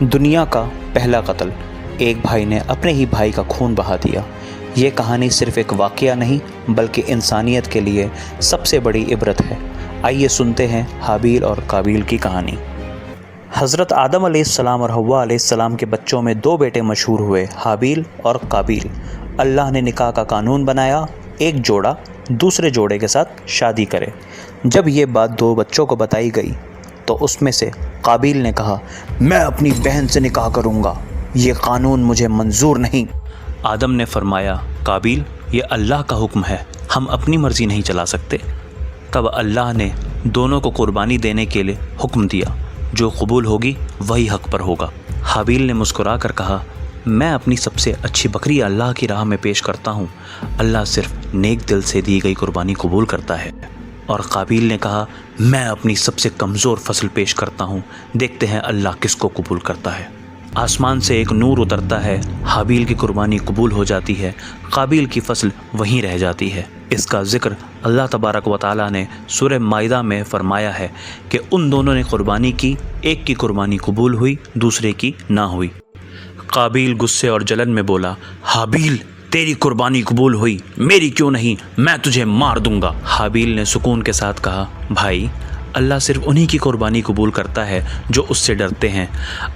دنیا کا پہلا قتل، ایک بھائی نے اپنے ہی بھائی کا خون بہا دیا۔ یہ کہانی صرف ایک واقعہ نہیں بلکہ انسانیت کے لیے سب سے بڑی عبرت ہے۔ آئیے سنتے ہیں حابیل اور قابیل کی کہانی۔ حضرت آدم علیہ السلام اور حوا علیہ السلام کے بچوں میں دو بیٹے مشہور ہوئے، حابیل اور قابیل۔ اللہ نے نکاح کا قانون بنایا، ایک جوڑا دوسرے جوڑے کے ساتھ شادی کرے۔ جب یہ بات دو بچوں کو بتائی گئی تو اس میں سے قابیل نے کہا، میں اپنی بہن سے نکاح کروں گا، یہ قانون مجھے منظور نہیں۔ آدم نے فرمایا، قابیل یہ اللہ کا حکم ہے، ہم اپنی مرضی نہیں چلا سکتے۔ تب اللہ نے دونوں کو قربانی دینے کے لیے حکم دیا، جو قبول ہوگی وہی حق پر ہوگا۔ حابیل نے مسکرا کر کہا، میں اپنی سب سے اچھی بکری اللہ کی راہ میں پیش کرتا ہوں، اللہ صرف نیک دل سے دی گئی قربانی قبول کرتا ہے۔ اور قابیل نے کہا، میں اپنی سب سے کمزور فصل پیش کرتا ہوں، دیکھتے ہیں اللہ کس کو قبول کرتا ہے۔ آسمان سے ایک نور اترتا ہے، حابیل کی قربانی قبول ہو جاتی ہے، قابیل کی فصل وہیں رہ جاتی ہے۔ اس کا ذکر اللہ تبارک و تعالیٰ نے سورہ مائدہ میں فرمایا ہے کہ ان دونوں نے قربانی کی، ایک کی قربانی قبول ہوئی، دوسرے کی نہ ہوئی۔ قابیل غصے اور جلن میں بولا، حابیل تیری قربانی قبول ہوئی، میری کیوں نہیں؟ میں تجھے مار دوں گا۔ حابیل نے سکون کے ساتھ کہا، بھائی اللہ صرف انہی کی قربانی قبول کرتا ہے جو اس سے ڈرتے ہیں۔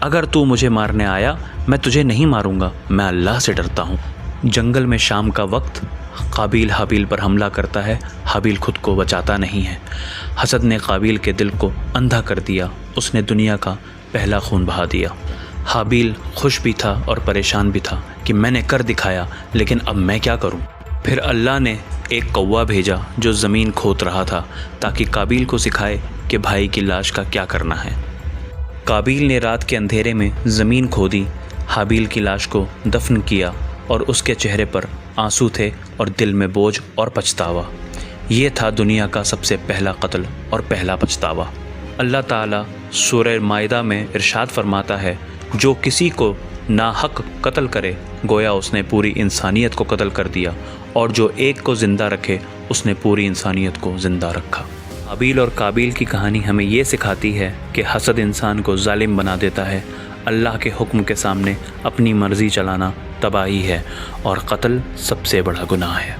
اگر تو مجھے مارنے آیا میں تجھے نہیں ماروں گا، میں اللہ سے ڈرتا ہوں۔ جنگل میں شام کا وقت، قابیل حابیل پر حملہ کرتا ہے، حابیل خود کو بچاتا نہیں ہے۔ حسد نے قابیل کے دل کو اندھا کر دیا، اس نے دنیا کا پہلا خون بہا دیا۔ حابیل خوش بھی تھا اور پریشان بھی تھا کہ میں نے کر دکھایا، لیکن اب میں کیا کروں؟ پھر اللہ نے ایک کوا بھیجا جو زمین کھود رہا تھا تاکہ قابیل کو سکھائے کہ بھائی کی لاش کا کیا کرنا ہے۔ قابیل نے رات کے اندھیرے میں زمین کھودی، حابیل کی لاش کو دفن کیا اور اس کے چہرے پر آنسو تھے اور دل میں بوجھ اور پچھتاوا۔ یہ تھا دنیا کا سب سے پہلا قتل اور پہلا پچھتاوا۔ اللہ تعالیٰ سورہ مائدہ میں ارشاد فرماتا ہے، جو کسی کو ناحق قتل کرے گویا اس نے پوری انسانیت کو قتل کر دیا، اور جو ایک کو زندہ رکھے اس نے پوری انسانیت کو زندہ رکھا۔ حابیل اور قابیل کی کہانی ہمیں یہ سکھاتی ہے کہ حسد انسان کو ظالم بنا دیتا ہے، اللہ کے حکم کے سامنے اپنی مرضی چلانا تباہی ہے، اور قتل سب سے بڑا گناہ ہے۔